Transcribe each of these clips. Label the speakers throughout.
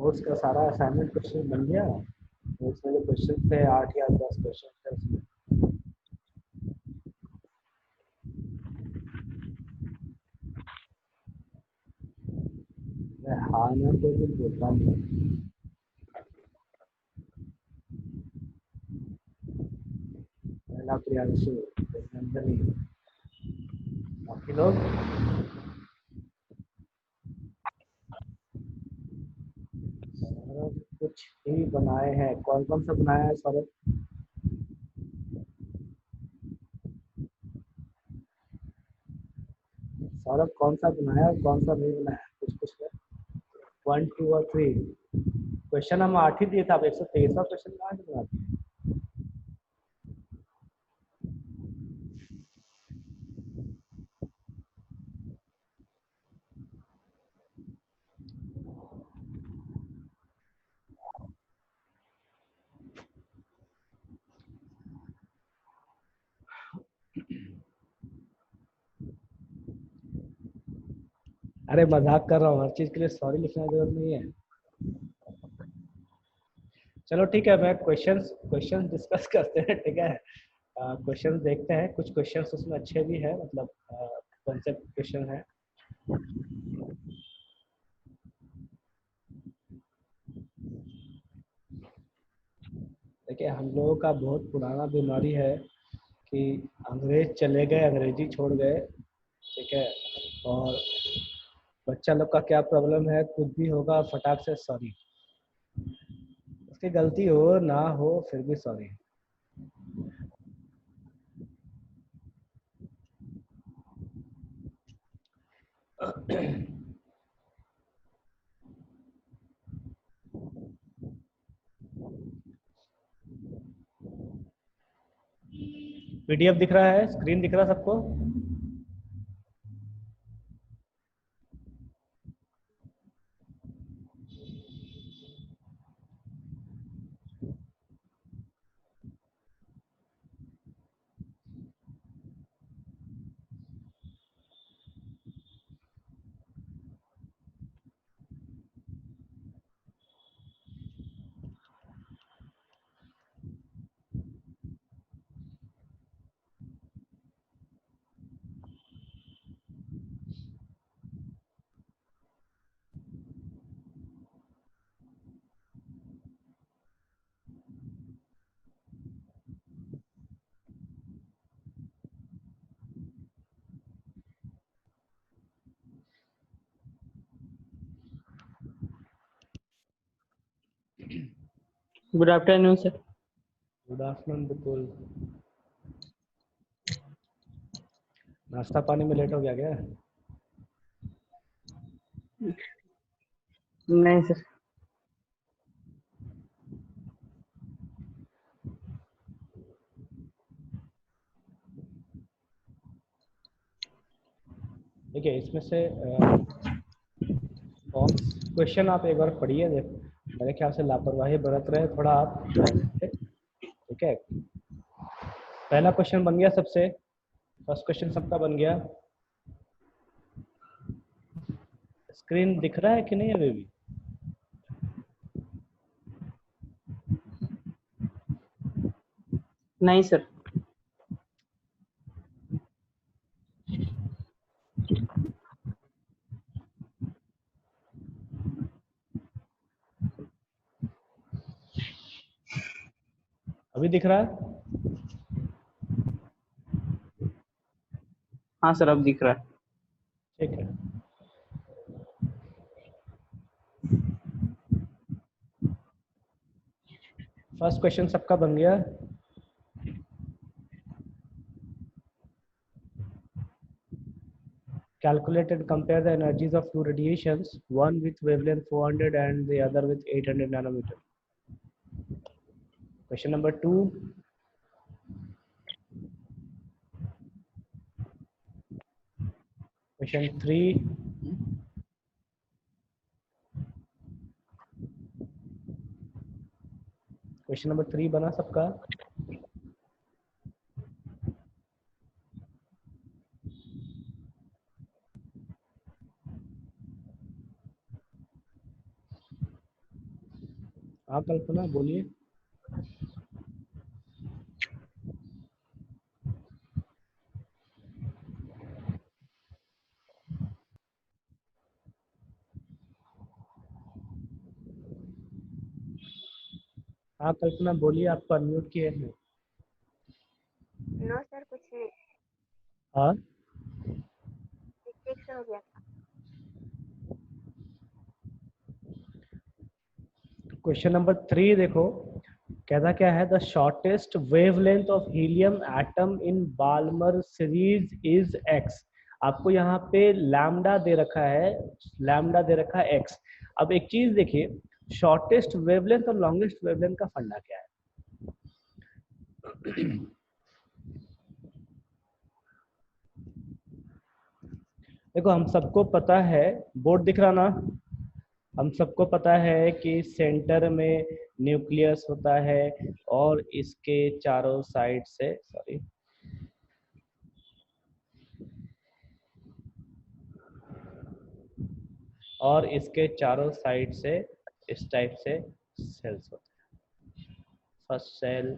Speaker 1: Notes का सारा assignment question बन गया। नोट्स में जो क्वेश्चन थे 8 या 10 क्वेश्चन थे उसमें। मैं हाँ ना तो कुछ बोलता नहीं। पहला प्रियांशु, नंदनी, बाकी लोग सौरभ कुछ ही बनाए हैं। कौन कौन सा बनाया है सौरभ? सौरभ कौन सा बनाया और कौन सा नहीं बनाया? कुछ कुछ है। 1 2 और 3 क्वेश्चन हम 8 ही दिए थे। आप 123वां क्वेश्चन कहाँ से बनाते हैं? अरे मजाक कर रहा हूँ, हर चीज के लिए सॉरी लिखने की जरूरत नहीं है। चलो ठीक है, मैं क्वेश्चंस क्वेश्चंस डिस्कस करते हैं, ठीक है। क्वेश्चंस देखते हैं, कुछ क्वेश्चंस उसमें अच्छे भी हैं, मतलब कॉन्सेप्ट क्वेश्चन है। देखिए, हम लोगों का बहुत पुराना बीमारी है कि अंग्रेज चले गए, अंग्रेजी छोड़ गए, ठीक है। और बच्चा लोग का क्या प्रॉब्लम है, कुछ भी होगा फटाक से सॉरी। उसकी गलती हो ना हो फिर भी सॉरी। पीडीएफ दिख रहा है, स्क्रीन दिख रहा है सबको?
Speaker 2: Good afternoon sir.
Speaker 1: Good afternoon बिल्कुल। नाश्ता पानी में लेट हो गया क्या?
Speaker 2: नहीं सर।
Speaker 1: देखिए, इसमें से क्वेश्चन आप एक बार पढ़िए। मेरे ख्याल से लापरवाही बरत रहे थोड़ा आप, ठीक है। पहला क्वेश्चन बन गया सबसे, फर्स्ट क्वेश्चन सबका बन गया। स्क्रीन दिख रहा है कि नहीं अभी भी?
Speaker 2: नहीं सर।
Speaker 1: अभी दिख रहा है?
Speaker 2: हाँ सर, अब दिख रहा है।
Speaker 1: ठीक है। फर्स्ट क्वेश्चन सबका बन गया। Calculate and compare the energies of two radiations, one with wavelength 400 and the other with 800 nanometer. Question number 2. Question 3. Question number 3 बना सबका? हाँ कल्पना बोलिए। हाँ कल्पना बोलिए, आपको अनम्यूट किए हैं।
Speaker 3: नो सर, कुछ नहीं,
Speaker 1: हाँ
Speaker 3: मिस्टेक से हो गया था।
Speaker 1: क्वेश्चन नंबर 3 देखो, कहता क्या है, the shortest wavelength of helium atom in Balmer series is X. आपको यहाँ पे लैम्डा दे रखा है, लैम्डा दे रखा है एक्स। अब एक चीज देखिए, शॉर्टेस्ट वेवलेंथ और लॉन्गेस्ट वेवलेंथ का फंडा क्या है। देखो हम सबको पता है, बोर्ड दिख रहा ना, हम सबको पता है कि सेंटर में न्यूक्लियस होता है और इसके चारों साइड से, सॉरी, और इसके चारों साइड से इस टाइप से सेल्स होते हैं। First cell,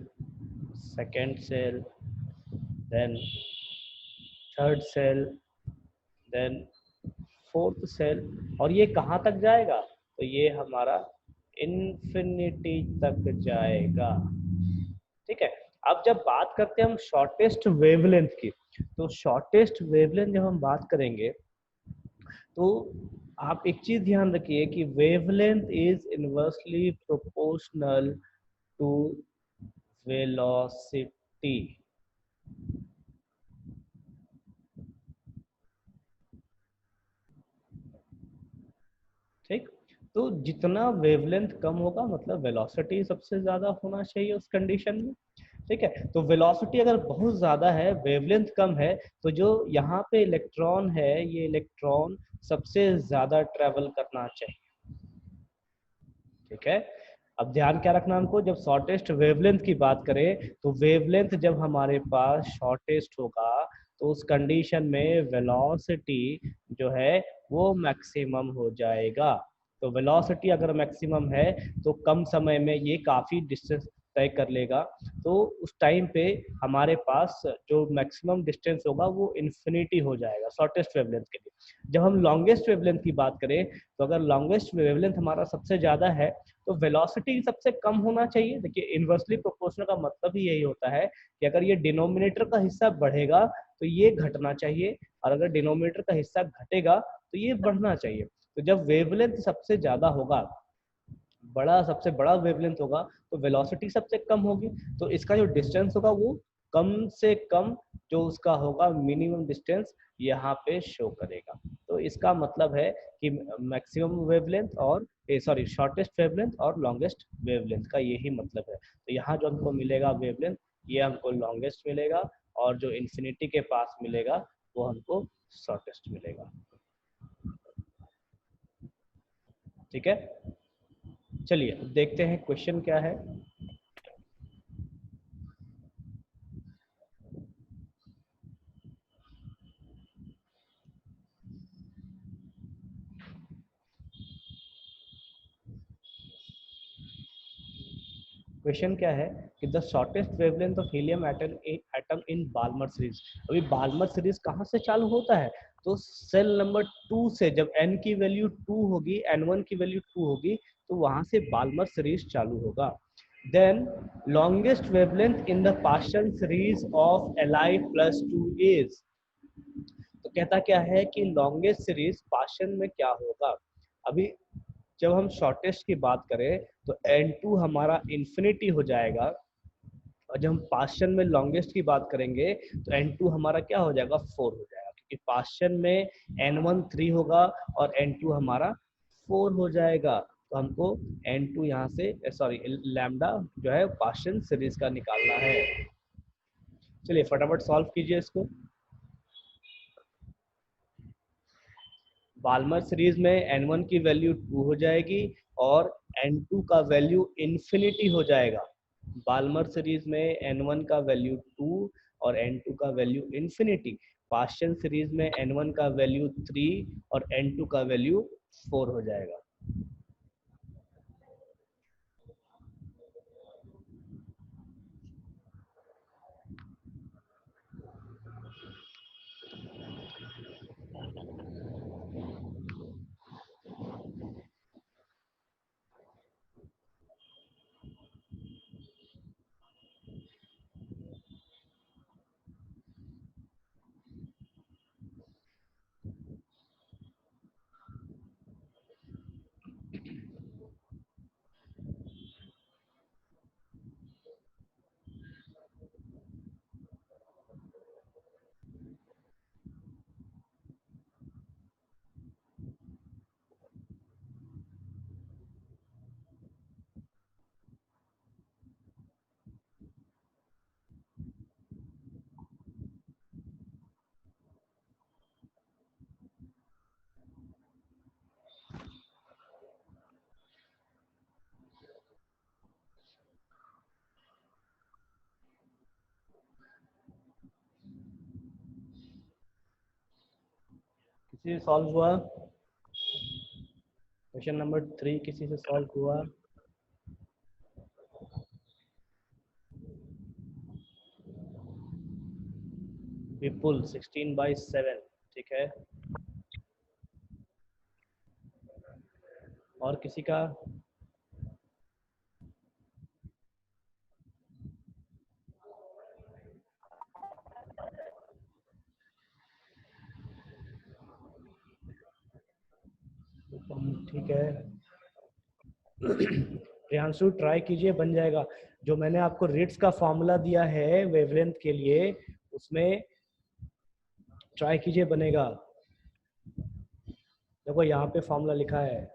Speaker 1: second cell, then third cell, then fourth cell, और ये कहाँ तक जाएगा, तो ये हमारा इन्फिनिटी तक जाएगा। ठीक है। अब जब बात करते हैं हम शॉर्टेस्ट वेवलेंथ की, तो शॉर्टेस्ट वेवलेंथ जब हम बात करेंगे तो आप एक चीज ध्यान रखिए कि wavelength is inversely proportional to velocity. ठीक, तो जितना वेवलेंथ कम होगा मतलब वेलोसिटी सबसे ज्यादा होना चाहिए उस कंडीशन में। ठीक है, तो वेलोसिटी अगर बहुत ज्यादा है, वेवलेंथ कम है, तो जो यहाँ पे इलेक्ट्रॉन है, ये इलेक्ट्रॉन सबसे ज्यादा ट्रेवल करना चाहिए। ठीक है, अब ध्यान क्या रखना हमको, जब शॉर्टेस्ट वेवलेंथ की बात करें तो वेवलेंथ जब हमारे पास शॉर्टेस्ट होगा तो उस कंडीशन में वेलोसिटी जो है वो मैक्सिमम हो जाएगा। तो वेलोसिटी अगर मैक्सिमम है तो कम समय में ये काफी डिस्टेंस तय कर लेगा, तो उस टाइम पे हमारे पास जो मैक्सिमम डिस्टेंस होगा वो इन्फिनिटी हो जाएगा शॉर्टेस्ट वेवलेंथ के लिए। जब हम लॉन्गेस्ट वेवलेंथ की बात करें तो अगर लॉन्गेस्ट वेवलेंथ हमारा सबसे ज्यादा है तो वेलोसिटी सबसे कम होना चाहिए। देखिए इनवर्सली प्रोपोर्शनल का मतलब ही यही होता है कि अगर ये डिनोमिनेटर का हिस्सा बढ़ेगा तो ये घटना चाहिए, और अगर डिनोमिनेटर का हिस्सा घटेगा तो ये बढ़ना चाहिए। तो जब वेवलेंथ सबसे ज्यादा होगा, सबसे बड़ा वेवलेंथ होगा, तो वेलोसिटी सबसे कम होगी, तो इसका जो डिस्टेंस होगा वो कम से कम जो उसका होगा मिनिमम डिस्टेंस यहाँ पे शो करेगा। तो इसका मतलब है कि मैक्सिमम वेवलेंथ और सॉरी शॉर्टेस्ट वेवलेंथ और लॉन्गेस्ट वेवलेंथ का यही मतलब है। तो यहाँ जो हमको मिलेगा वेवलेंथ, ये हमको लॉन्गेस्ट मिलेगा, और जो इन्फिनिटी के पास मिलेगा वो हमको शॉर्टेस्ट मिलेगा। ठीक है, चलिए देखते हैं क्वेश्चन क्या है। क्वेश्चन क्या है कि the shortest wavelength of helium atom in Balmer series. अभी बाल्मर सीरीज कहाँ से चालू होता है, तो सेल नंबर 2 से, जब n की वैल्यू 2 होगी, n1 की वैल्यू 2 होगी, तो वहां से बाल्मर सीरीज चालू होगा। Then longest wavelength in the partial series of Li+2 is. तो कहता क्या है कि लॉन्गेस्ट सीरीज पार्शियल में क्या होगा। अभी जब हम शॉर्टेस्ट की बात करें तो n2 हमारा इन्फिनिटी हो जाएगा, और जब हम पार्शियल में लॉन्गेस्ट की बात करेंगे तो n2 हमारा क्या हो जाएगा, 4 हो जाएगा, क्योंकि पार्शियल में n1 3 होगा और n2 हमारा 4 हो जाएगा। तो हमको n2 यहाँ से सॉरी लैम्डा जो है पार्शियल सीरीज का निकालना है। चलिए फटाफट सॉल्व कीजिए इसको। बाल्मर सीरीज में n1 की वैल्यू 2 हो जाएगी और n2 का वैल्यू इन्फिनिटी हो जाएगा। बाल्मर सीरीज में n1 का वैल्यू 2 और n2 का वैल्यू इन्फिनिटी। पार्शियल सीरीज में n1 का वैल्यू 3 और n2 का वैल्यू 4 हो जाएगा। किसी से सॉल्व हुआ? क्वेश्चन नंबर 3 किसी से सॉल्व हुआ? विपुल 16/7, ठीक है। और किसी का? ठीक है। प्रियांशु ट्राई कीजिए, बन जाएगा। जो मैंने आपको रिट्स का फॉर्मूला दिया है वेवलेंथ के लिए, उसमें ट्राई कीजिए, बनेगा। देखो यहाँ पे फॉर्मूला लिखा है।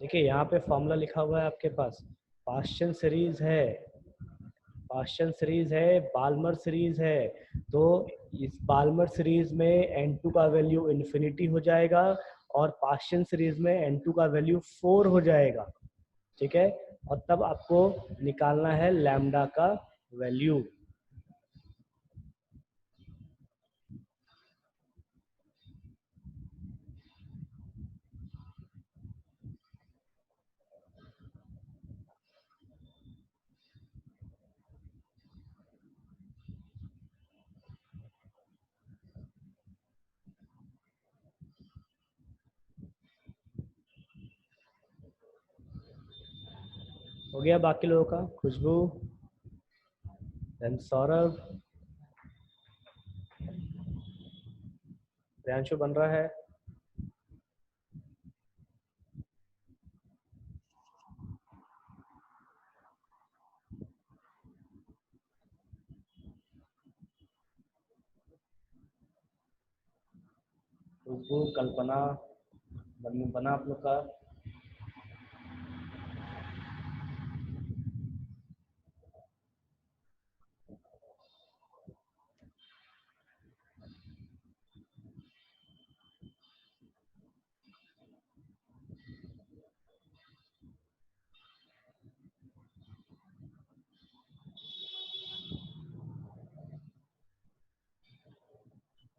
Speaker 1: देखिए यहाँ पे फॉर्मूला लिखा हुआ है आपके पास। पास्चन सीरीज है, पास्चन सीरीज है, बाल्मर सीरीज है। तो इस बाल्मर सीरीज में n2 का वैल्यू इन्फिनिटी हो जाएगा और पास्चन सीरीज में n2 का वैल्यू 4 हो जाएगा, ठीक है। और तब आपको निकालना है लैम्डा का वैल्यू। हो गया बाकी लोगों का? खुशबू, देन सौरभ, प्रियांशु बन रहा है। खुशबू, कल्पना, बना आप लोग का?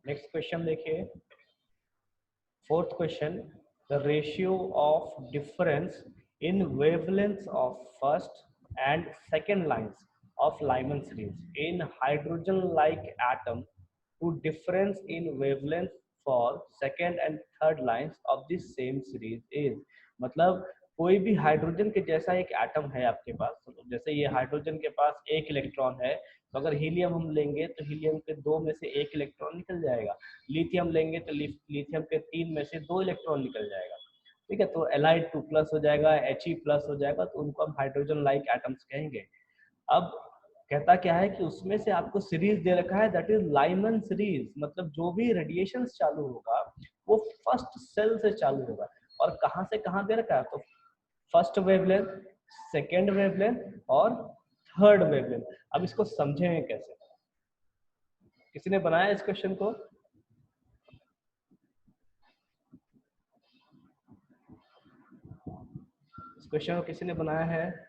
Speaker 1: नेक्स्ट क्वेश्चन देखिए, fourth question. The ratio of difference in wavelength of first and second lines of Lyman series in hydrogen like atom to difference in wavelength for second and third lines of the same series is, मतलब कोई भी hydrogen के जैसा एक atom है आपके पास। तो जैसे ये हाइड्रोजन के पास एक इलेक्ट्रॉन है, तो अगर हीलियम हम लेंगे तो हीलियम के 2 में से 1 इलेक्ट्रॉन निकल जाएगा। लिथियम लेंगे तो लिथियम के 3 में से 2 इलेक्ट्रॉन निकल जाएगा, ठीक है। तो Li2+ हो जाएगा, He+ हो जाएगा, तो उनको हम हाइड्रोजन लाइक एटम्स कहेंगे। अब कहता क्या है कि उसमें से आपको सीरीज दे रखा है, दैट इज लाइमन सीरीज। मतलब जो भी रेडिएशन चालू होगा वो फर्स्ट सेल से चालू होगा। और कहां से कहां दे रखा है? तो फर्स्ट वेवलेंथ, सेकेंड वेवलेंथ और थर्ड वेवलेंथ। अब इसको समझेंगे कैसे? किसी ने बनाया इस क्वेश्चन को? इस क्वेश्चन को किसी ने बनाया है?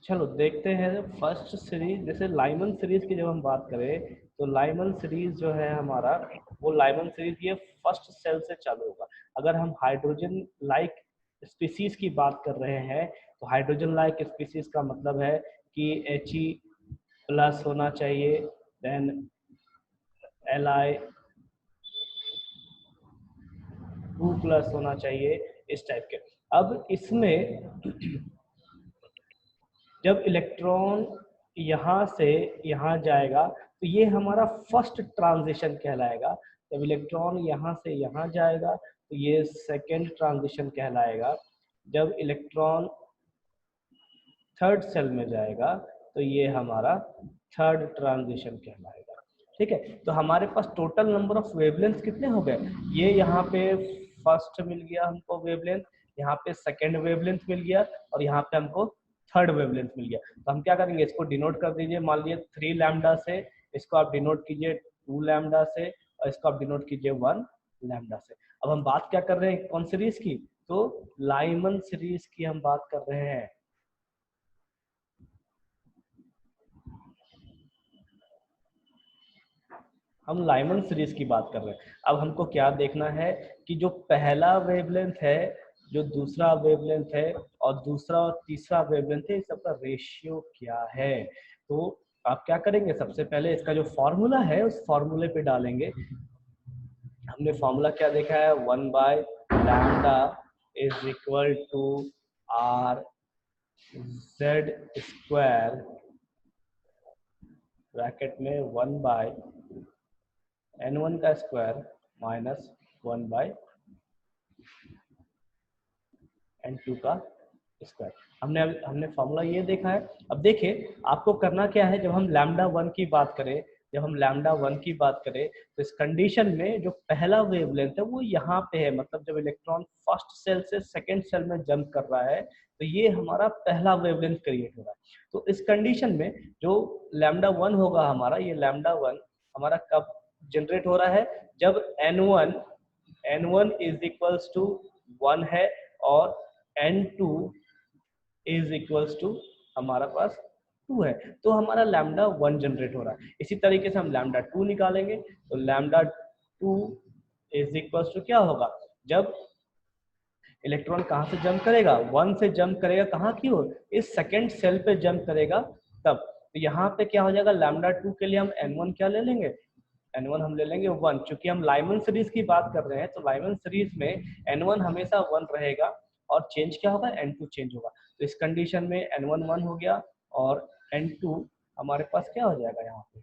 Speaker 1: चलो देखते हैं। फर्स्ट सीरीज, जैसे लाइमन सीरीज की जब हम बात करें तो लाइमन सीरीज जो है हमारा, वो लाइमन सीरीज ये फर्स्ट सेल से चालू होगा। अगर हम हाइड्रोजन लाइक स्पीसीज की बात कर रहे हैं तो हाइड्रोजन लाइक स्पीसीज का मतलब है कि He+ होना चाहिए, देन Li2+ होना चाहिए, इस टाइप के। अब इसमें जब इलेक्ट्रॉन यहाँ से यहाँ जाएगा तो ये हमारा फर्स्ट ट्रांजिशन कहलाएगा। जब इलेक्ट्रॉन यहाँ से यहाँ जाएगा तो ये सेकेंड ट्रांजिशन कहलाएगा। जब इलेक्ट्रॉन थर्ड सेल में जाएगा तो ये हमारा थर्ड ट्रांजिशन कहलाएगा, ठीक है। तो हमारे पास टोटल नंबर ऑफ वेवलेंथ कितने हो गए? ये यहाँ पे फर्स्ट मिल गया हमको वेवलेंथ, यहाँ पे सेकेंड वेवलेंथ मिल गया और यहाँ पे हमको थर्ड वेवलेंथ मिल गया। तो हम क्या करेंगे, इसको डिनोट कर दीजिए। मान लीजिए 3 लैम्डा से, इसको आप डिनोट कीजिए 2 लैम्डा से, और इसको आप डिनोट कीजिए 1 लैम्डा से। अब हम बात क्या कर रहे हैं कौन सीरीज की, तो लाइमन सीरीज की हम बात कर रहे हैं। हम लाइमन सीरीज की बात कर रहे हैं। अब हमको क्या देखना है कि जो पहला वेवलेंथ है, जो दूसरा वेवलेंथ है और दूसरा और तीसरा वेवलेंथ है, इस सबका रेशियो क्या है। तो आप क्या करेंगे, सबसे पहले इसका जो फॉर्मूला है उस फॉर्मूले पे डालेंगे। हमने फॉर्मूला क्या देखा है, 1/λ is equal to R Z square bracket में 1/n1 का स्क्वायर माइनस 1/n2 का स्क्वायर। हमने फॉर्मूला ये देखा है। अब देखिए आपको करना क्या है, जब हम लैम्डा 1 की बात करें, तो इस कंडीशन में जो पहला वेवलेंथ है वो यहाँ पे है, मतलब जब इलेक्ट्रॉन फर्स्ट सेल से सेकंड सेल में जंप कर रहा है तो ये हमारा पहला वेवलेंथ क्रिएट हो रहा है। तो इस कंडीशन में जो लैम्डा 1 होगा हमारा, ये लैम्डा 1 हमारा कब जनरेट हो रहा है, जब n1 इज इक्वल्स टू 1 है और n2 इज इक्वल्स टू हमारा पास 2 है, तो हमारा लैम्डा 1 जनरेट हो रहा है। इसी तरीके से हम लैम्डा 2 निकालेंगे, तो लैम्डा 2 इज इक्वल्स टू क्या होगा, जब इलेक्ट्रॉन कहाँ से जंप करेगा, 1 से जंप करेगा, कहाँ की ओर, इस सेकेंड सेल पे जंप करेगा तब। तो यहाँ पे क्या हो जाएगा, लैम्डा 2 के लिए हम n1 क्या ले लेंगे, n1 हम ले लेंगे 1। चूंकि हम लाइमन सीरीज की बात कर रहे हैं तो लाइमन सीरीज में n1 हमेशा 1 रहेगा और चेंज क्या होगा, n2 चेंज होगा। तो इस कंडीशन में n1 1 हो गया और n2 हमारे पास क्या हो जाएगा, यहाँ पे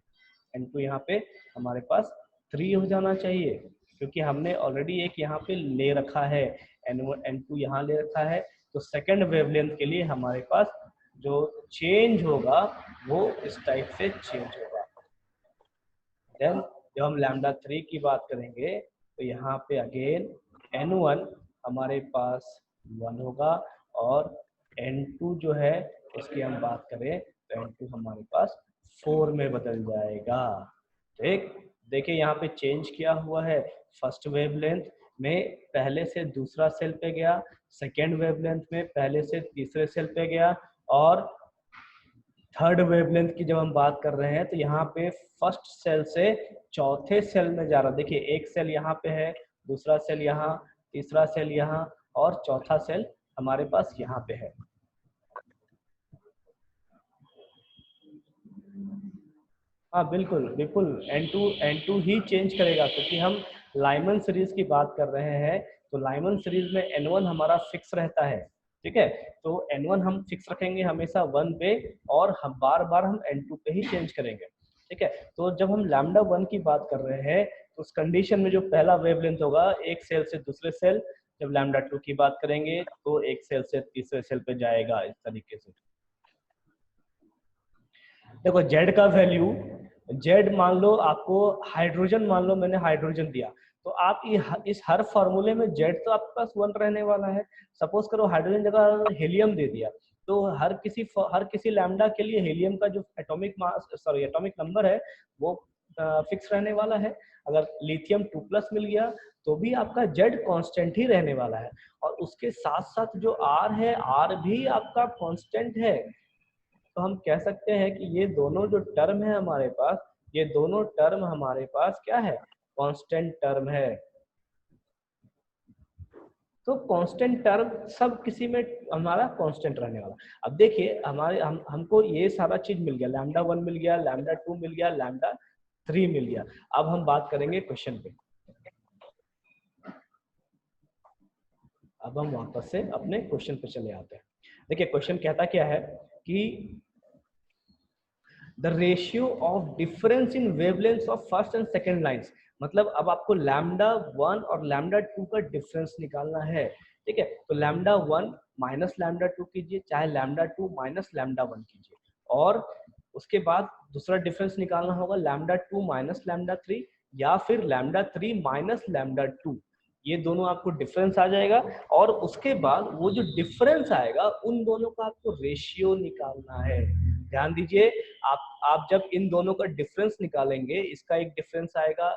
Speaker 1: n2 यहाँ पे हमारे पास 3 हो जाना चाहिए, क्योंकि हमने ऑलरेडी एक यहाँ पे ले रखा है, n2 यहाँ ले रखा है। तो सेकेंड वेवलेंथ के लिए हमारे पास जो चेंज होगा वो इस टाइप से चेंज होगा। देन जब हम लैम्डा 3 की बात करेंगे तो यहाँ पे अगेन n1 हमारे पास 1 होगा और n2 जो है उसकी हम बात करें तो n2 हमारे पास 4 में बदल जाएगा। ठीक, देखिए यहाँ पे चेंज किया हुआ है, फर्स्ट वेवलेंथ में पहले से दूसरा सेल पे गया, सेकेंड वेवलेंथ में पहले से तीसरे सेल पे गया, और थर्ड वेवलेंथ की जब हम बात कर रहे हैं तो यहाँ पे फर्स्ट सेल से चौथे सेल में जा रहा है। देखिए एक सेल यहाँ पे है, दूसरा सेल यहाँ, तीसरा सेल यहाँ और चौथा सेल हमारे पास यहाँ पे है। हाँ बिल्कुल बिल्कुल, N2 ही चेंज करेगा, क्योंकि हम लाइमन सीरीज की बात कर रहे हैं। तो लाइमन सीरीज में N1 हमारा फिक्स रहता है, ठीक है। तो N1 हम फिक्स रखेंगे हमेशा 1 पे और हम बार बार हम N2 पे ही चेंज करेंगे, ठीक है। तो जब हम लैम्डा 1 की बात कर रहे हैं तो उस कंडीशन में जो पहला वेवलेंथ होगा एक सेल से दूसरे सेल, जब लैम्डा 2 की बात करेंगे तो एक सेल से तीसरे सेल पे जाएगा, इस तरीके से। देखो जेड का वैल्यू, जेड मान लो आपको हाइड्रोजन, मान लो मैंने हाइड्रोजन दिया, तो आप इस हर फॉर्मूले में जेड तो आपके पास 1 रहने वाला है। सपोज करो हाइड्रोजन जगह हीलियम दे दिया, तो हर किसी लैम्डा के लिए हीलियम का जो एटॉमिक नंबर है वो फिक्स रहने वाला है। अगर लिथियम 2+ मिल गया तो भी आपका जेड कांस्टेंट ही रहने वाला है, और उसके साथ साथ जो आर है, आर भी आपका कांस्टेंट है। तो हम कह सकते हैं कि ये दोनों जो टर्म है हमारे पास, ये दोनों टर्म हमारे पास क्या है, कांस्टेंट टर्म है। तो कांस्टेंट टर्म सब किसी में हमारा कांस्टेंट रहने वाला। अब देखिए हमको ये सारा चीज मिल गया, लैम्डा 1 मिल गया, लैम्डा 2 मिल गया, लैम्डा 3 मिल गया। अब हम बात करेंगे क्वेश्चन पे। अब हम वापस से अपने क्वेश्चन पे चले आते हैं। देखिए क्वेश्चन कहता क्या है कि the ratio of difference in wavelength of first and second lines, मतलब अब आपको लैम्डा 1 और लैम्डा 2 का डिफरेंस निकालना है, ठीक है। तो लैम्डा 1 माइनस लैम्डा 2 कीजिए, चाहे लैम्डा 2 माइनस लैम्डा 1 कीजिए, और उसके बाद दूसरा डिफरेंस निकालना होगा लैम्डा 2 माइनस लैम्डा 3 या फिर लैम्डा 3 माइनस लैम्डा 2। ये दोनों आपको डिफरेंस आ जाएगा, और उसके बाद वो जो डिफरेंस आएगा उन दोनों का आपको रेशियो निकालना है। ध्यान दीजिए, आप जब इन दोनों का डिफरेंस निकालेंगे, इसका एक डिफरेंस आएगा,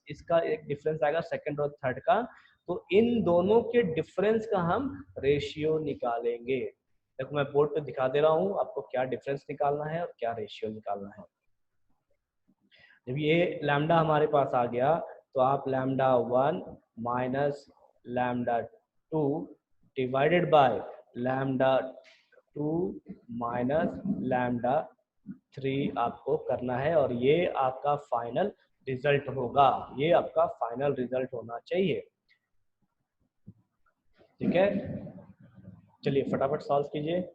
Speaker 1: इसका एक डिफरेंस आएगा सेकंड और थर्ड का, तो इन दोनों के डिफरेंस का हम रेशियो निकालेंगे। देखो मैं बोर्ड पे दिखा दे रहा हूँ आपको क्या डिफरेंस निकालना है और क्या रेशियो निकालना है। जब ये लैम्डा हमारे पास आ गया तो आप lambda 1 minus lambda 2 divided by lambda 2 minus lambda 3 आपको करना है, और ये आपका फाइनल रिजल्ट होगा, ये आपका फाइनल रिजल्ट होना चाहिए। ठीक है, चलिए फटाफट सॉल्व कीजिए।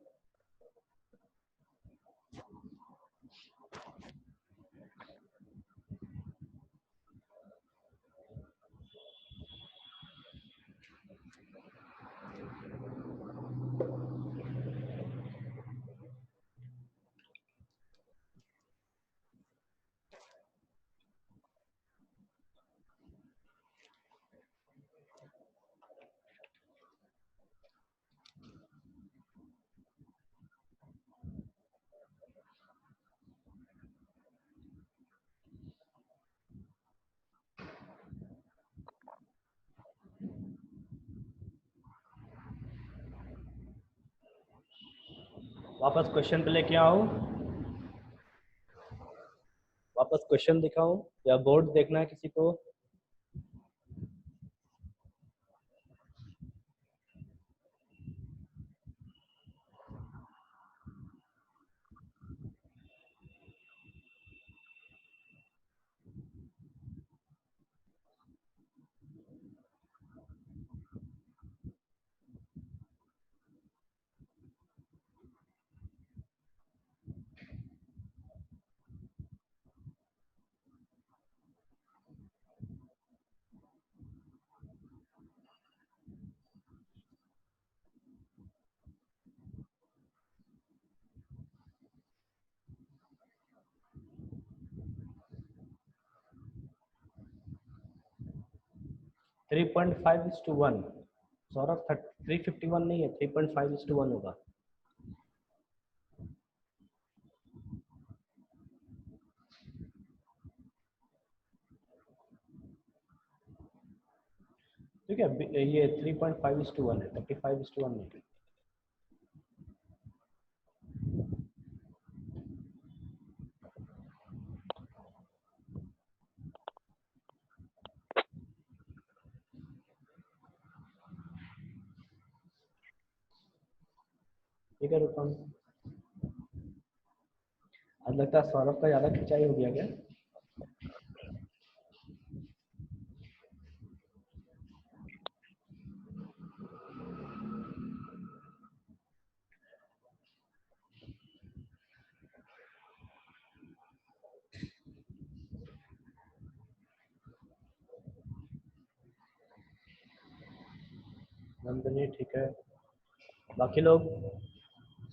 Speaker 1: वापस क्वेश्चन पे लेके आओ, वापस क्वेश्चन दिखाऊं या बोर्ड देखना है किसी को? थ्री 3.5:1। सौरभ 351 नहीं है, 3.5:1 होगा। ठीक है, ये 3.5:1 है, 35:1 नहीं। ठीक है रुपम, आज लगता है सौरभ का ज्यादा खिंचाई हो गया क्या? नंदनी ठीक है, बाकी लोग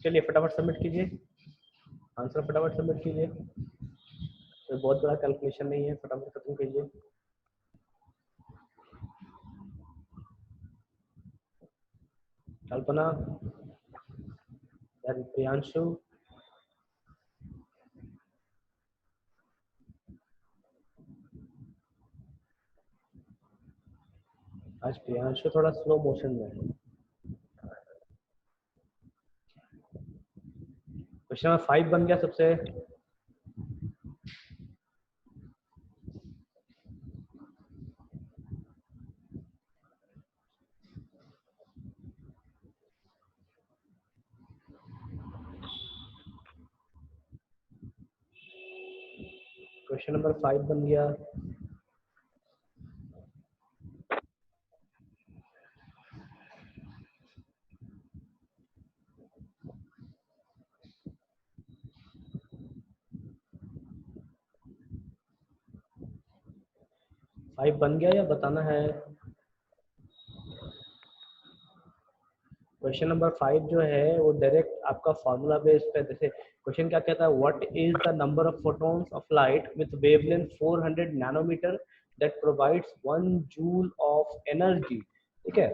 Speaker 1: चलिए फटाफट सबमिट कीजिए, आंसर फटाफट सबमिट कीजिए, कोई बहुत बड़ा कैलकुलेशन नहीं है, फटाफट खत्म कीजिए। कल्पना, प्रियांशु, आज प्रियांशु थोड़ा स्लो मोशन में है। क्वेश्चन नंबर 5 बन गया सबसे। क्वेश्चन नंबर 5 बन गया। फाइव बन गया या बताना है? क्वेश्चन नंबर 5 जो है वो डायरेक्ट आपका फॉर्मूला बेस्ड है। जैसे क्वेश्चन क्या कहता है, what is the number of photons of light with wavelength 400 nanometer that provides 1 joule of energy. ठीक है,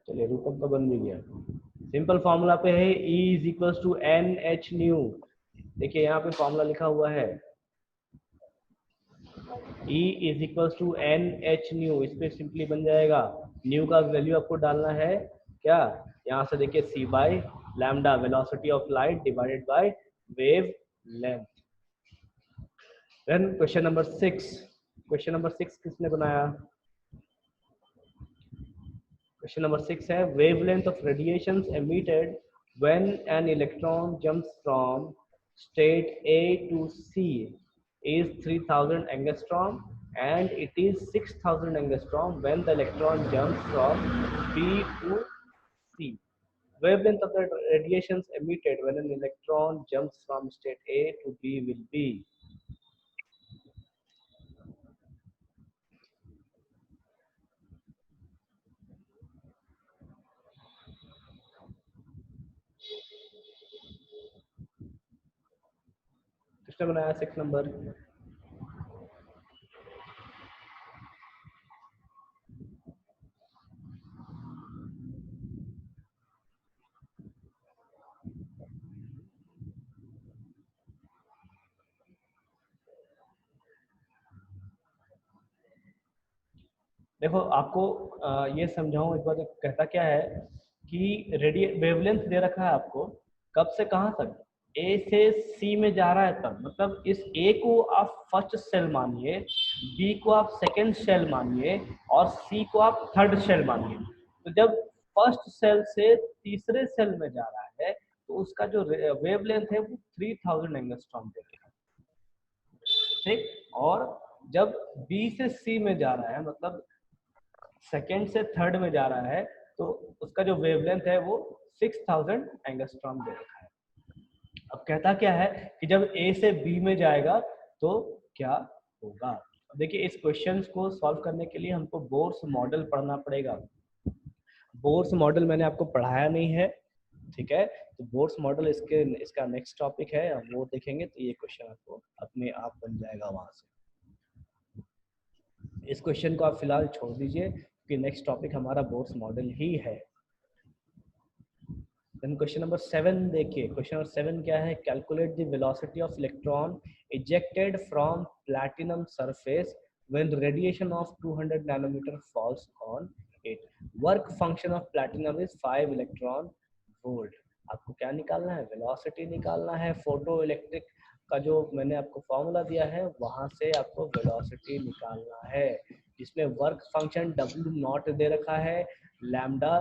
Speaker 1: चलिए रूपम का बन भी गया। सिंपल फॉर्मूला पे है E is equal to n h nu. देखिए यहाँ पे फॉर्मूला लिखा हुआ है E is equal to n h nu. इस पे सिंपली बन जाएगा, न्यू का वैल्यू आपको डालना है क्या, यहाँ से देखिए c by lambda velocity of light divided by wavelength. Then question number 6। Question number 6 किसने बनाया? क्वेश्चन नंबर 6 है wavelength of radiations emitted when an electron jumps from state A to C is 3000 angstrom and it is 6000 angstrom when the electron jumps from B to C. Wavelength of the radiations emitted when an electron jumps from state A to B will be। किसने बनाया 6 number? देखो आपको ये समझाऊं एक बार, कहता क्या है कि वेवलेंथ दे रखा है आपको, कब से कहां तक, ए से सी में जा रहा है तब, मतलब इस ए को आप फर्स्ट सेल मानिए, बी को आप सेकंड सेल मानिए और सी को आप थर्ड सेल मानिए। तो जब फर्स्ट सेल से तीसरे सेल में जा रहा है तो उसका जो वेवलेंथ है वो 3000 एंगस्ट्रॉम दे रखा है, ठीक। और जब बी से सी में जा रहा है, मतलब सेकेंड से थर्ड में जा रहा है, तो उसका जो वेवलेंथ है वो 6000 एंगस्ट्रॉम दे रखा है। अब कहता क्या है कि जब ए से बी में जाएगा तो क्या होगा। देखिए इस क्वेश्चन को सॉल्व करने के लिए हमको बोर्स मॉडल पढ़ना पड़ेगा। बोर्स मॉडल मैंने आपको पढ़ाया नहीं है, ठीक है, तो बोर्स मॉडल इसका नेक्स्ट टॉपिक है, वो देखेंगे तो ये क्वेश्चन आपको अपने आप बन जाएगा वहां से। इस क्वेश्चन को आप फिलहाल छोड़ दीजिए कि नेक्स्ट टॉपिक हमारा बोर्स मॉडल ही है। देन क्वेश्चन नंबर 7 देखिए, क्वेश्चन नंबर 7 क्या है, calculate the velocity of electron ejected from platinum surface when radiation of 200 nanometer falls on it. Work function of platinum is 5 electron volt. आपको क्या निकालना है, वेलोसिटी निकालना है। फोटो इलेक्ट्रिक का जो मैंने आपको फॉर्मूला दिया है वहां से आपको वेलोसिटी निकालना है, जिसमें work function W not they रखा है, लैम्डा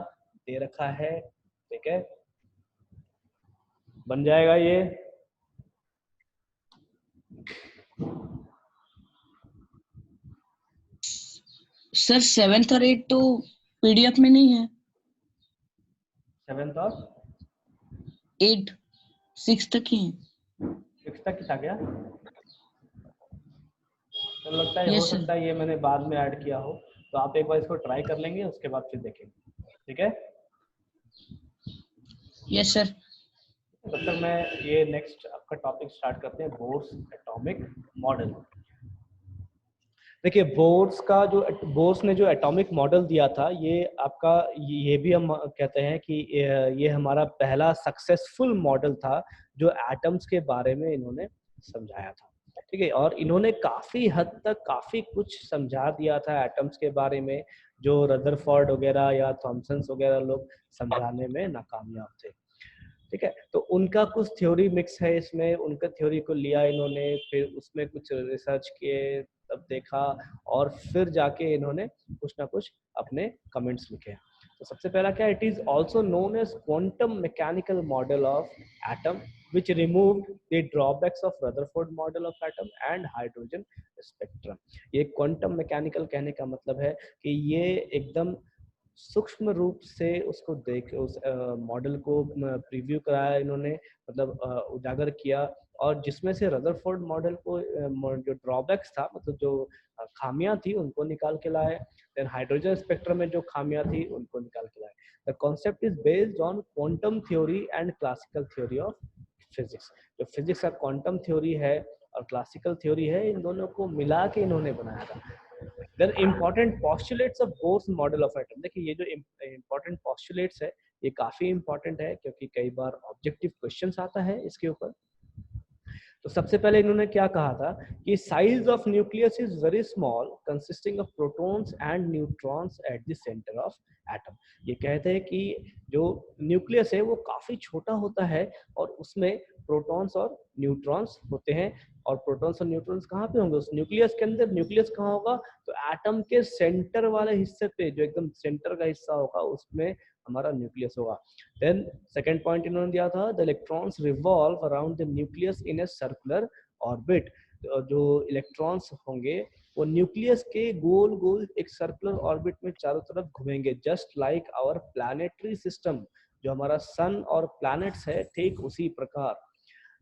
Speaker 1: दे रखा है, ठीक है, बन जाएगा ये।
Speaker 3: सर 7th और 8 तो पीडीएफ में नहीं है।
Speaker 1: 7th और
Speaker 3: 8 6 तक ही है।
Speaker 1: 6 तक था क्या? तो लगता है
Speaker 3: Yes,
Speaker 1: हो
Speaker 3: sir.
Speaker 1: सकता है ये मैंने बाद में ऐड किया हो, तो आप एक बार इसको ट्राई कर लेंगे, उसके बाद फिर देखेंगे, ठीक है।
Speaker 3: Yes sir.
Speaker 1: तब तक मैं ये नेक्स्ट आपका टॉपिक स्टार्ट करते हैं, बोर्स एटॉमिक मॉडल। देखिए बोर्स ने जो एटॉमिक मॉडल दिया था, ये आपका, ये भी हम कहते हैं कि ये हमारा पहला सक्सेसफुल मॉडल था जो एटम्स के बारे में इन्होंने समझाया था, ठीक है। और इन्होंने काफी हद तक काफी कुछ समझा दिया था एटम्स के बारे में, जो रदरफोर्ड वगैरह या थॉमसन वगैरह लोग समझाने में नाकामयाब थे, ठीक है। तो उनका कुछ थ्योरी मिक्स है इसमें, उनका थ्योरी को लिया इन्होंने, फिर उसमें कुछ रिसर्च किए, तब देखा, और फिर जाके इन्होंने कुछ ना कुछ अपने कमेंट्स लिखे। तो सबसे पहला क्या, it is also known as quantum mechanical model of atom which removed the drawbacks of Rutherford model of atom and hydrogen spectrum। ये क्वांटम मैकेनिकल कहने का मतलब है कि ये एकदम सूक्ष्म रूप से उसको देख, उस मॉडल को प्रीव्यू कराया इन्होंने, मतलब उजागर किया, और जिसमें से रदरफोर्ड मॉडल को जो ड्रॉबैक्स था, मतलब जो खामियां थी, उनको निकाल के लाए। देन हाइड्रोजन स्पेक्ट्रम में जो खामियां थी उनको निकाल के लाए। The concept is based on quantum theory and classical theory of physics. जो फिजिक्स का क्वांटम थ्योरी है और क्लासिकल थ्योरी है, इन दोनों को मिला के इन्होंने बनाया था। Then important postulates of Bohr's model of atom। देखिए ये जो important postulates है, ये काफी इंपॉर्टेंट है क्योंकि कई बार ऑब्जेक्टिव क्वेश्चंस आता है इसके ऊपर। तो सबसे पहले इन्होंने क्या कहा था कि size of nucleus is very small consisting of protons and neutrons at the centre of atom. ये कहते हैं कि जो न्यूक्लियस है वो काफी छोटा होता है और उसमें प्रोटॉन्स और न्यूट्रॉन्स होते हैं। और प्रोटॉन्स और न्यूट्रॉन्स कहाँ पे होंगे? उस न्यूक्लियस के अंदर। न्यूक्लियस कहाँ होगा? तो एटम के सेंटर वाले हिस्से पे, जो एकदम सेंटर का हिस्सा होगा उसमें हमारा न्यूक्लियस होगा। देन सेकेंड पॉइंट इन्होंने दिया था, the electrons revolve around the nucleus in a circular orbit. जो इलेक्ट्रॉन्स होंगे वो न्यूक्लियस के गोल गोल एक सर्कुलर ऑर्बिट में चारों तरफ घूमेंगे, just like our planetary system. जो हमारा सन और प्लैनेट्स है ठीक उसी प्रकार।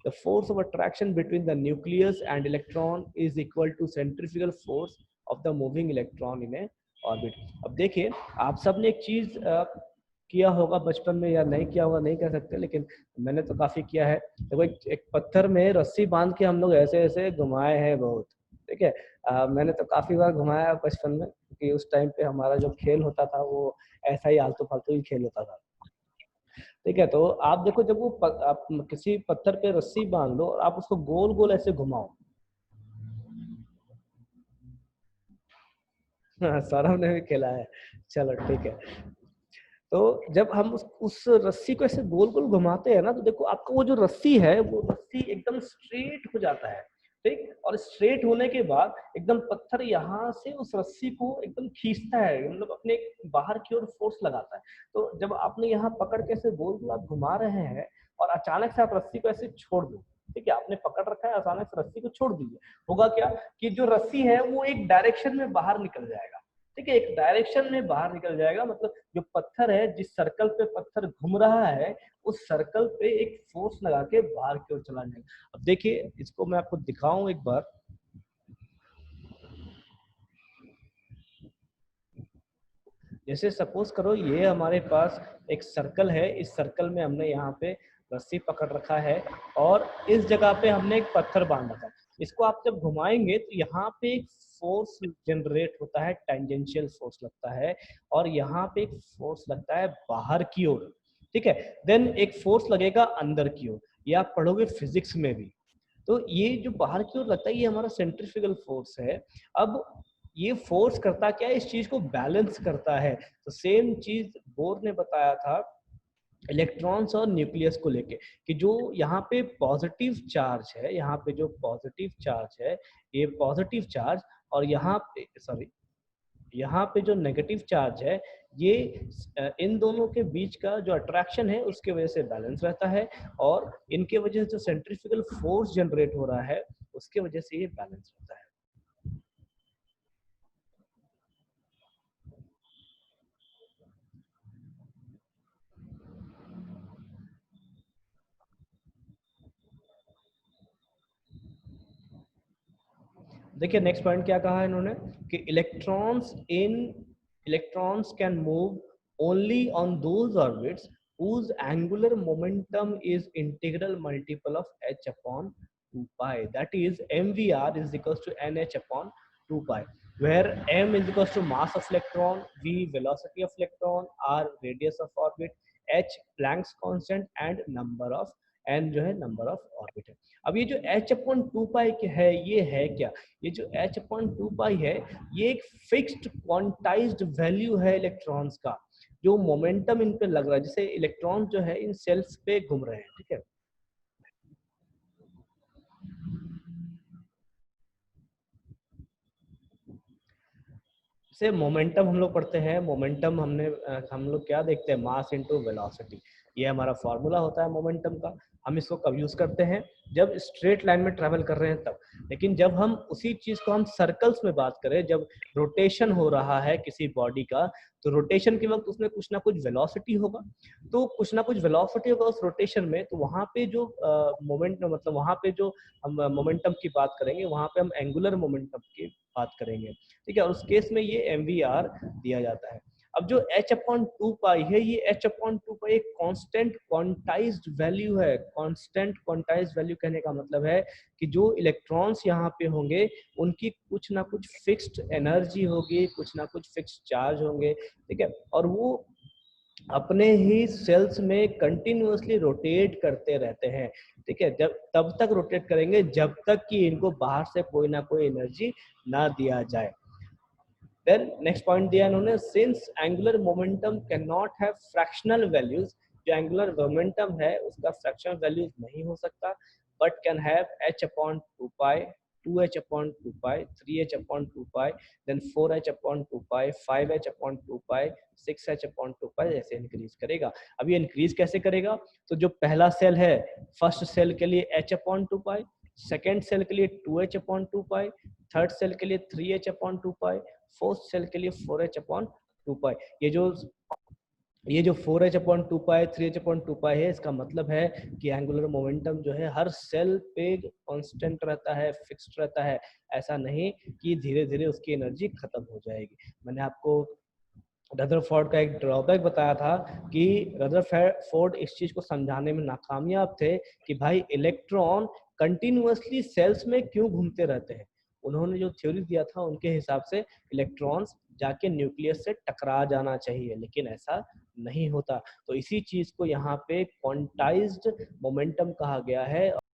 Speaker 1: The force of attraction between the nucleus and electron is equal to centrifugal force of the moving electron in a orbit। अब देखिए, आप सबने एक चीज किया होगा बचपन में, या नहीं किया होगा नहीं कह सकते, लेकिन मैंने तो काफी किया है। देखो एक पत्थर में रस्सी बांध के हम लोग ऐसे ऐसे घुमाए हैं बहुत, ठीक है। मैंने तो काफी बार घुमाया बचपन में, क्योंकि उस टाइम पे हमारा जो खेल होता था वो ऐसा ही आलतू फालतू ही खेल होता था, ठीक है। तो आप देखो, जब वो आप किसी पत्थर पे रस्सी बांध लो और आप उसको गोल गोल ऐसे घुमाओ। सौरभ ने भी खेला है, चलो ठीक है। तो जब हम उस रस्सी को ऐसे गोल गोल घुमाते हैं ना, तो देखो आपका वो जो रस्सी है वो रस्सी एकदम स्ट्रेट हो जाता है, ठीक। और स्ट्रेट होने के बाद एकदम पत्थर यहाँ से उस रस्सी को एकदम खींचता है, मतलब अपने बाहर की ओर फोर्स लगाता है। तो जब आपने यहाँ पकड़ के ऐसे गोल गोल आप घुमा रहे हैं और अचानक से आप रस्सी को ऐसे छोड़ दो, ठीक है, आपने पकड़ रखा है, अचानक से रस्सी को छोड़ दीजिए, होगा क्या कि जो रस्सी है वो एक डायरेक्शन में बाहर निकल जाएगा, ठीक है। एक डायरेक्शन में बाहर निकल जाएगा, मतलब जो पत्थर है, जिस सर्कल पे पत्थर घूम रहा है उस सर्कल पे एक फोर्स लगा के बाहर की ओर चला जाएगा। अब देखिए, इसको मैं आपको दिखाऊं एक बार। जैसे सपोज करो ये हमारे पास एक सर्कल है, इस सर्कल में हमने यहाँ पे रस्सी पकड़ रखा है और इस जगह पे हमने एक पत्थर बांध रखा है। इसको आप जब घुमाएंगे तो यहाँ पे एक फोर्स जनरेट होता है, टेंजेंशियल फोर्स लगता है, और यहाँ पे एक फोर्स लगता है बाहर की ओर, ठीक है। देन एक फोर्स लगेगा अंदर की ओर, ये आप पढ़ोगे फिजिक्स में भी। तो ये जो बाहर की ओर लगता है ये हमारा सेंट्रीफ्यूगल फोर्स है। अब ये फोर्स करता क्या है? इस चीज को बैलेंस करता है। तो सेम चीज बोर ने बताया था इलेक्ट्रॉन्स और न्यूक्लियस को लेके, कि जो यहाँ पे पॉजिटिव चार्ज है, यहाँ पे जो पॉजिटिव चार्ज है, ये पॉजिटिव चार्ज, और यहाँ पे सॉरी यहाँ पे जो नेगेटिव चार्ज है, ये इन दोनों के बीच का जो अट्रैक्शन है उसके वजह से बैलेंस रहता है, और इनके वजह से जो सेंट्रीफ्यूगल फोर्स जनरेट हो रहा है उसके वजह से ये बैलेंस रहता है। देखिए नेक्स्ट पॉइंट क्या कहा है इन्होंने, कि electrons can move only on those orbits whose angular momentum is integral multiple of h upon 2 pi, that is mvr is equals to nh upon 2 pi, where m is equals to mass of electron, v velocity of electron, r radius of orbit, h Planck's constant and number of n जो है number of orbit है। अब ये जो h upon 2 पाई है, ये है क्या? ये जो h अपॉन 2 पाई है ये एक फिक्स्ड क्वांटाइज्ड वैल्यू है इलेक्ट्रॉन्स का, जो मोमेंटम इन पे लग रहा है, जैसे इलेक्ट्रॉन जो है इन सेल्स पे घूम रहे हैं, ठीक है। जैसे मोमेंटम हम लोग पढ़ते हैं, मोमेंटम हम लोग क्या देखते हैं? मास इनटू वेलोसिटी, ये हमारा फॉर्मूला होता है मोमेंटम का। हम इसको कब यूज करते हैं? जब स्ट्रेट लाइन में ट्रेवल कर रहे हैं तब। लेकिन जब हम उसी चीज को हम सर्कल्स में बात करें, जब रोटेशन हो रहा है किसी बॉडी का, तो रोटेशन के वक्त उसमें कुछ ना कुछ वेलोसिटी होगा, तो कुछ ना कुछ वेलोसिटी होगा उस रोटेशन में, तो वहां पे जो मतलब वहां पे जो हम मोमेंटम की बात करेंगे, वहां पे हम एंगुलर मोमेंटम की बात करेंगे, ठीक है। और उस केस में ये mvr दिया जाता है। अब जो h अपॉन 2 पाई है, ये h अपॉन 2 पाई एक कांस्टेंट क्वांटाइज्ड वैल्यू है। कांस्टेंट क्वांटाइज्ड वैल्यू कहने का मतलब है कि जो इलेक्ट्रॉन्स यहाँ पे होंगे उनकी कुछ ना कुछ फिक्स्ड एनर्जी होगी, कुछ ना कुछ फिक्स्ड चार्ज होंगे, ठीक है। और वो अपने ही सेल्स में कंटिन्यूअसली रोटेट करते रहते हैं, ठीक है, जब तब तक रोटेट करेंगे जब तक कि इनको बाहर से कोई ना कोई एनर्जी ना दिया जाए। देन नेक्स्ट पॉइंट दिया इन्होंने, since angular momentum can not have fractional values, जो एंगुलर मोमेंटम है उसका फ्रैक्शनल वैल्यूज नहीं हो सकता, but can have h upon 2 pi, 2h upon 2 pi, 3h upon 2 pi, then 4h upon 2 pi, 5h upon 2 pi, 6h upon 2 pi, ऐसे increase करेगा। अब ये इंक्रीज कैसे करेगा? तो जो पहला सेल है, फर्स्ट सेल के लिए h अपॉन 2 पाई, सेकेंड सेल के लिए 2h अपॉन 2 पाई, थर्ड सेल के लिए 3h अपॉन 2 पाई, फोर्थ सेल के लिए 4h अपॉन 2 पाई। ये जो 4h upon 2 pi, 3h upon 2 पाई है, इसका मतलब है कि एंगुलर मोमेंटम जो है हर सेल पे कांस्टेंट रहता है, फिक्स्ड रहता है, ऐसा नहीं कि धीरे धीरे उसकी एनर्जी खत्म हो जाएगी। मैंने आपको रदरफोर्ड का एक ड्रॉबैक बताया था कि रदरफोर्ड इस चीज को समझाने में नाकामयाब थे कि भाई इलेक्ट्रॉन कंटिन्यूअसली सेल्स में क्यों घूमते रहते हैं। उन्होंने जो थ्योरी दिया था उनके हिसाब से इलेक्ट्रॉन्स जाके न्यूक्लियस से टकरा जाना चाहिए, लेकिन ऐसा नहीं होता। तो इसी चीज को यहाँ पे क्वांटाइज्ड मोमेंटम कहा गया है।